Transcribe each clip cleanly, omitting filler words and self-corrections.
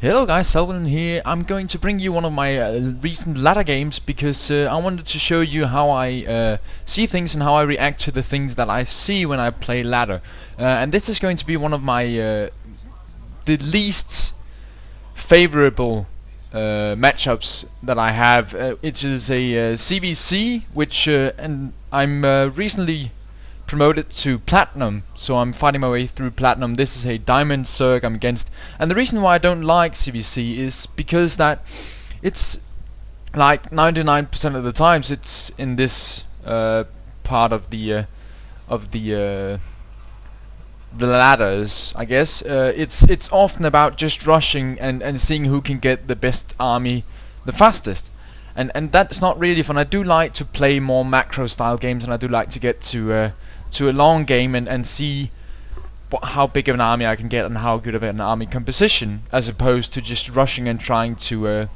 Hello guys, Salwyn here. I'm going to bring you one of my recent ladder games because I wanted to show you how I see things and how I react to the things that I see when I play ladder. And this is going to be one of my the least favorable matchups that I have. It is a ZvZ, which and I'm recently promoted to platinum, so I'm fighting my way through platinum. This is a diamond Zerg I'm against, and the reason why I don't like ZvZ is because that it's like 99% of the times it's in this part of the ladders, I guess. It's often about just rushing and seeing who can get the best army the fastest. And that's not really fun. I do like to play more macro style games, and I do like to get to a long game and see how big of an army I can get and how good of an army composition, as opposed to just rushing and trying to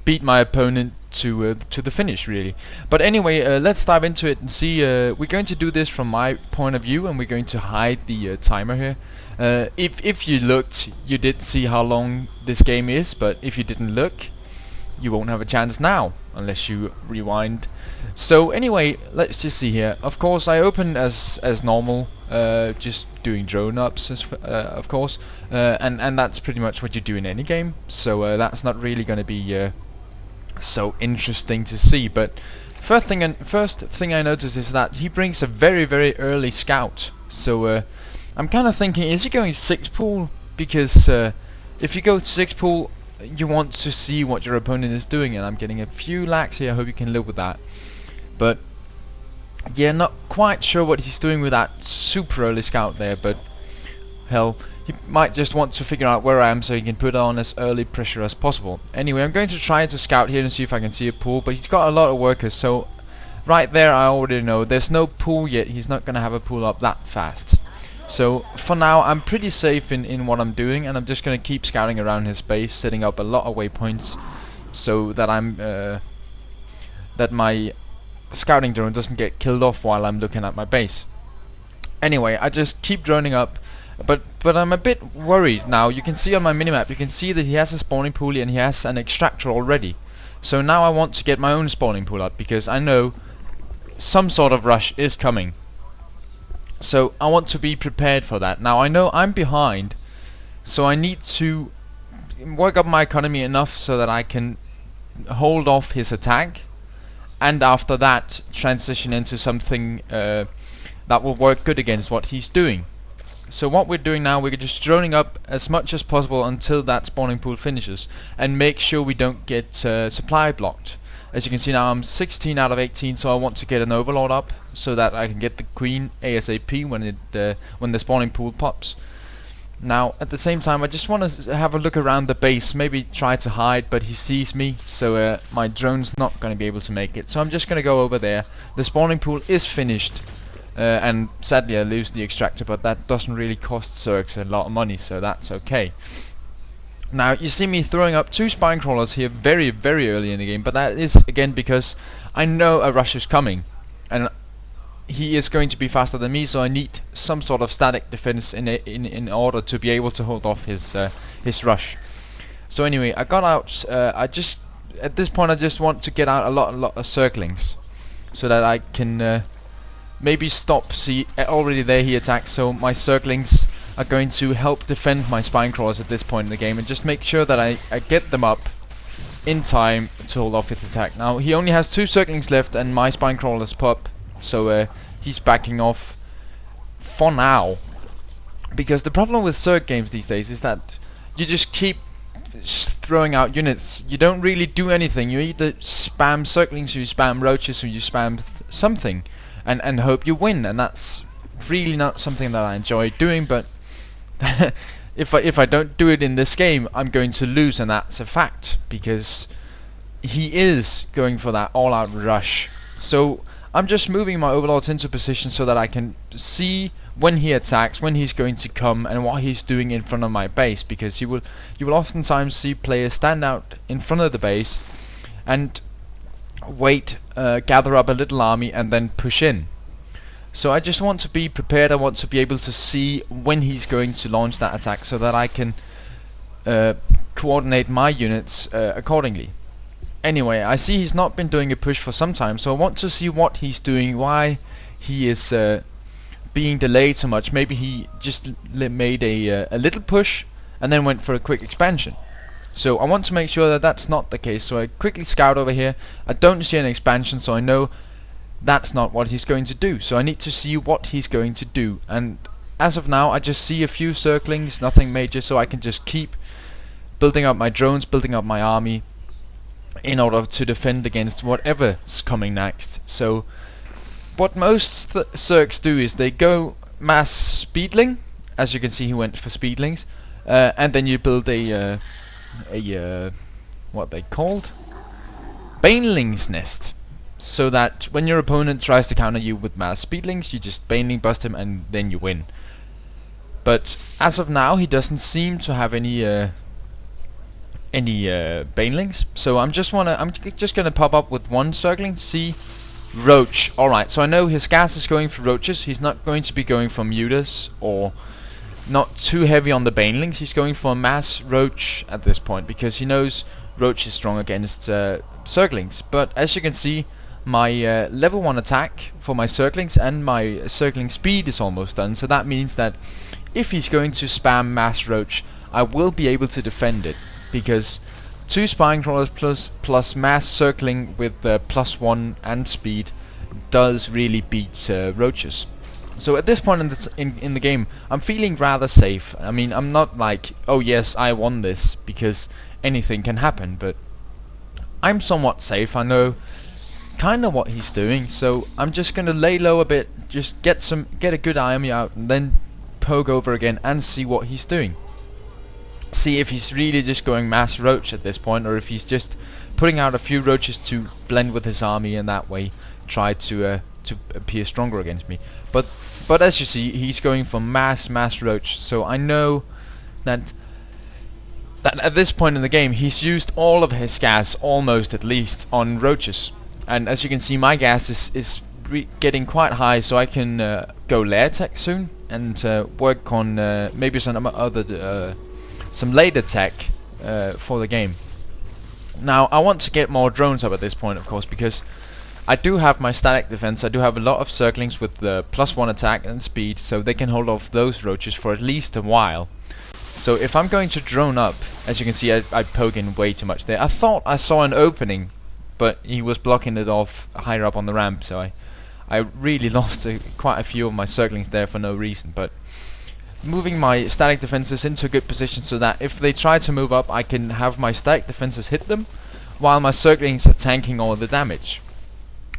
beat my opponent to the finish, really. But anyway, let's dive into it and see. We're going to do this from my point of view, and we're going to hide the timer here. If you looked, you did see how long this game is, but if you didn't look, you won't have a chance now unless you rewind. So anyway, let's just see here. Of course, I open as normal, just doing drone ups, of course, and that's pretty much what you do in any game. So that's not really going to be so interesting to see. But first thing I notice is that he brings a very early scout. So I'm kind of thinking, is he going 6 pool? Because if you go 6 pool, you want to see what your opponent is doing, and I'm getting a few lags here. I hope you can live with that. But yeah, not quite sure what he's doing with that super early scout there, but hell, he might just want to figure out where I am so he can put on as early pressure as possible. Anyway, I'm going to try to scout here and see if I can see a pool, but he's got a lot of workers, so right there I already know there's no pool yet. He's not going to have a pool up that fast. So for now I'm pretty safe in what I'm doing, and I'm just going to keep scouting around his base, setting up a lot of waypoints so that I'm that my scouting drone doesn't get killed off while I'm looking at my base. Anyway, I just keep droning up, but I'm a bit worried now. You can see on my minimap, you can see that he has a spawning pool and he has an extractor already. So now I want to get my own spawning pool up, because I know some sort of rush is coming. So I want to be prepared for that. Now I know I'm behind, so I need to work up my economy enough so that I can hold off his attack, and after that transition into something that will work good against what he's doing. So what we're doing now, we're just droning up as much as possible until that spawning pool finishes, and make sure we don't get supply blocked. As you can see now, I'm 16 out of 18, so I want to get an overlord up so that I can get the queen ASAP when the spawning pool pops. Now at the same time, I just want to have a look around the base, maybe try to hide, but he sees me, so my drone's not going to be able to make it. So I'm just going to go over there. The spawning pool is finished, and sadly I lose the extractor, but that doesn't really cost Zergs a lot of money, so that's okay. Now you see me throwing up 2 spine crawlers here very early in the game, but that is again because I know a rush is coming, and he is going to be faster than me, so I need some sort of static defense in order to be able to hold off his rush. So anyway, I got out. At this point I just want to get out a lot of circlings, so that I can maybe stop. See, already there he attacks, so my circlings are going to help defend my spine crawlers at this point in the game, and just make sure that I get them up in time to hold off his attack. Now he only has 2 circlings left, and my spine crawlers pop, so he's backing off for now. Because the problem with Zerg games these days is that you just keep throwing out units. You don't really do anything. You either spam circlings, you spam roaches, or you spam something and hope you win, and that's really not something that I enjoy doing. But if I don't do it in this game, I'm going to lose, and that's a fact, because he is going for that all-out rush. So I'm just moving my overlords into position so that I can see when he attacks, when he's going to come, and what he's doing in front of my base, because you will oftentimes see players stand out in front of the base and wait, gather up a little army, and then push in. So I just want to be prepared. I want to be able to see when he's going to launch that attack, so that I can coordinate my units accordingly. Anyway, I see he's not been doing a push for some time, so I want to see what he's doing, why he is being delayed so much. Maybe he just made a little push and then went for a quick expansion. So I want to make sure that that's not the case, so I quickly scout over here. I don't see an expansion, so I know that's not what he's going to do. So I need to see what he's going to do, and as of now I just see a few circlings, nothing major, so I can just keep building up my drones, building up my army in order to defend against whatever's coming next. So what most Zergs do is they go mass speedling. As you can see, he went for speedlings, and then you build a what they called baneling's nest, so that when your opponent tries to counter you with mass speedlings, you just baneling bust him and then you win. But as of now, he doesn't seem to have any banelings, so I'm just gonna pop up with one circling. See, roach. Alright, so I know his gas is going for roaches. He's not going to be going for mutas or not too heavy on the banelings. He's going for a mass roach at this point because he knows roach is strong against circlings. But as you can see, my level 1 attack for my circlings and my circling speed is almost done, so that means that if he's going to spam mass roach, I will be able to defend it, because 2 spine crawlers plus mass circling with +1 and speed does really beat roaches. So at this point in the game, I'm feeling rather safe. I mean, I'm not like, oh yes, I won this, because anything can happen, but I'm somewhat safe. I know kinda what he's doing, so I'm just gonna lay low a bit, just get a good army out, and then poke over again and see what he's doing. See if he's really just going mass roach at this point, or if he's just putting out a few roaches to blend with his army and that way try to appear stronger against me. But as you see, he's going for mass roach, so I know that at this point in the game he's used all of his gas, almost at least, on roaches. And as you can see, my gas is getting quite high, so I can go lair tech soon and work on maybe some other some late attack for the game. Now I want to get more drones up at this point, of course, because I do have my static defense. I do have a lot of circlings with the +1 attack and speed, so they can hold off those roaches for at least a while. So if I'm going to drone up, as you can see, I poke in way too much there. I thought I saw an opening, but he was blocking it off higher up on the ramp, so I really lost quite a few of my circlings there for no reason. But moving my static defenses into a good position so that if they try to move up, I can have my static defenses hit them while my circlings are tanking all the damage.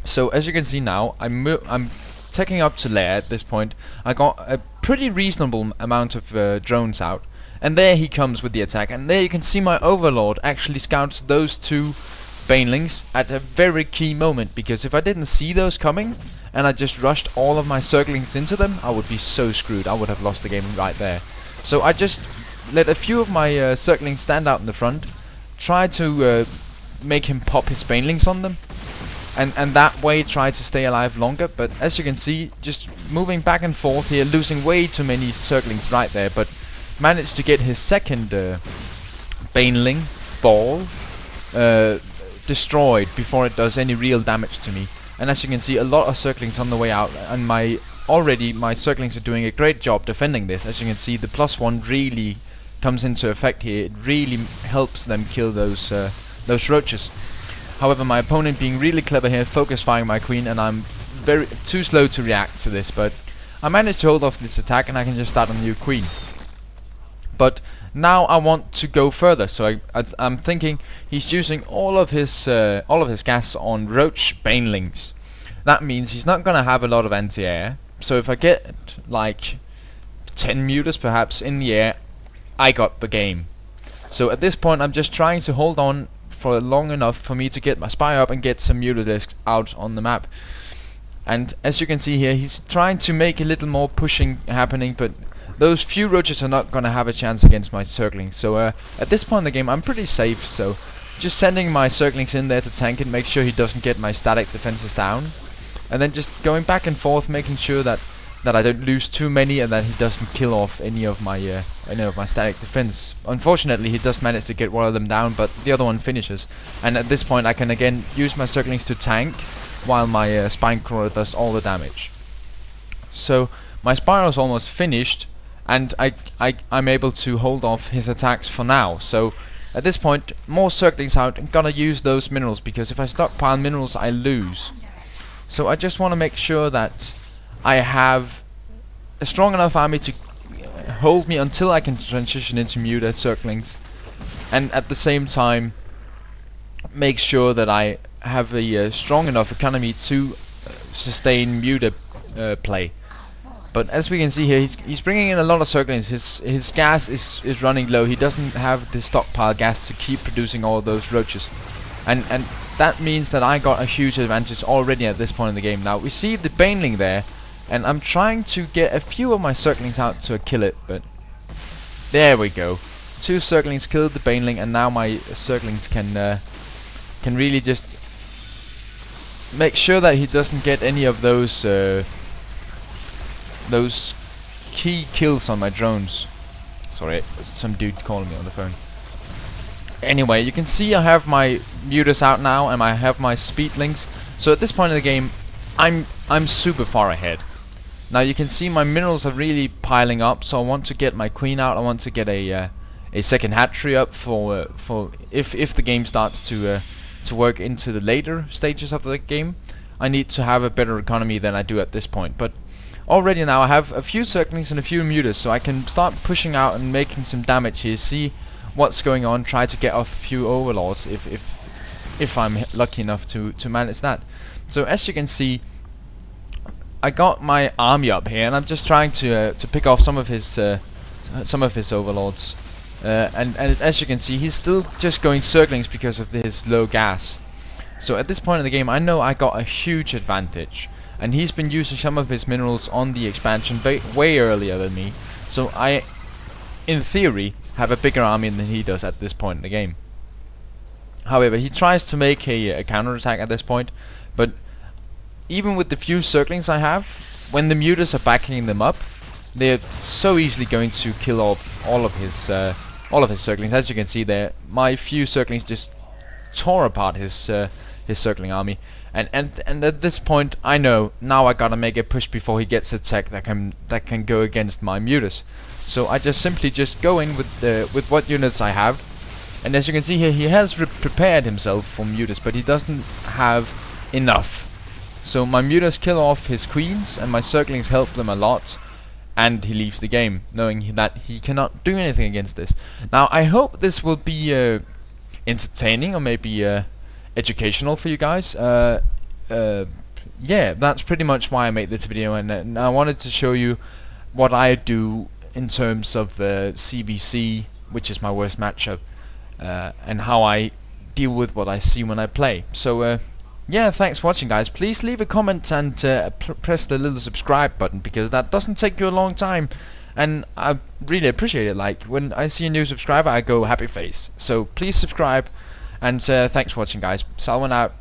So as you can see now, I'm taking up to lair at this point. I got a pretty reasonable amount of drones out, and there he comes with the attack, and there you can see my overlord actually scouts those 2 banelings at a very key moment, because if I didn't see those coming and I just rushed all of my circlings into them, I would be so screwed. I would have lost the game right there. So I just let a few of my circlings stand out in the front, try to make him pop his banelings on them, and that way try to stay alive longer. But as you can see, just moving back and forth here, losing way too many circlings right there, but managed to get his second baneling ball destroyed before it does any real damage to me. And as you can see, a lot of circlings on the way out, and my circlings are doing a great job defending this. As you can see, the +1 really comes into effect here. It really helps them kill those roaches. However, my opponent being really clever here, focus firing my queen, and I'm too slow to react to this, but I managed to hold off this attack, and I can just start a new queen. But now I want to go further, so I'm thinking he's using all of his gas on roach banelings. That means he's not gonna have a lot of anti-air. So if I get like 10 mutas perhaps in the air, I got the game. So at this point I'm just trying to hold on for long enough for me to get my spy up and get some mutalisks out on the map. And as you can see here, he's trying to make a little more pushing happening, but those few roaches are not gonna have a chance against my circlings. So at this point in the game I'm pretty safe, so just sending my circlings in there to tank it, make sure he doesn't get my static defenses down, and then just going back and forth, making sure that that I don't lose too many, and that he doesn't kill off any of my static defense. Unfortunately, he does manage to get one of them down, but the other one finishes. And at this point, I can again use my circlings to tank, while my spine crawler does all the damage. So my spiral is almost finished, and I'm able to hold off his attacks for now. So at this point, more circlings out. I'm gonna use those minerals, because if I stockpile minerals, I lose. So I just want to make sure that I have a strong enough army to hold me until I can transition into Muta circlings, and at the same time make sure that I have a strong enough economy to sustain Muta play. But as we can see here, he's bringing in a lot of circlings. His gas is running low. He doesn't have the stockpile gas to keep producing all those roaches, and that means that I got a huge advantage already at this point in the game. Now we see the baneling there, and I'm trying to get a few of my circlings out to kill it, but there we go. 2 circlings killed the baneling, and now my circlings can really just make sure that he doesn't get any of those key kills on my drones. Sorry, some dude calling me on the phone. Anyway, you can see I have my mutas out now, and I have my speedlings. So at this point in the game, I'm super far ahead. Now you can see my minerals are really piling up, so I want to get my queen out. I want to get a second hatchery up for if the game starts to work into the later stages of the game. I need to have a better economy than I do at this point. But already now I have a few circlings and a few mutas, so I can start pushing out and making some damage here. See what's going on. Try to get off a few overlords if I'm lucky enough to manage that. So as you can see, I got my army up here, and I'm just trying to pick off some of his overlords. And as you can see, he's still just going circlings because of his low gas. So at this point in the game, I know I got a huge advantage, and he's been using some of his minerals on the expansion way earlier than me. So I, in theory, have a bigger army than he does at this point in the game. However, he tries to make a counterattack at this point, but even with the few circlings I have, when the mutas are backing them up, they're so easily going to kill off all of his circlings. As you can see there, my few circlings just tore apart his circling army. And at this point, I know now I gotta make a push before he gets a tech that can go against my mutas. So I just simply go in with what units I have. And as you can see here, he has prepared himself for mutas, but he doesn't have enough. So my mutas kill off his queens, and my circlings help them a lot, and he leaves the game, knowing that he cannot do anything against this. Now I hope this will be entertaining, or maybe educational for you guys. Yeah, that's pretty much why I made this video, and I wanted to show you what I do in terms of ZvZ, which is my worst matchup, and how I deal with what I see when I play. So yeah, thanks for watching, guys. Please leave a comment and press the little subscribe button, because that doesn't take you a long time, and I really appreciate it. Like, when I see a new subscriber, I go happy face. So please subscribe, and thanks for watching, guys. Salwyn out.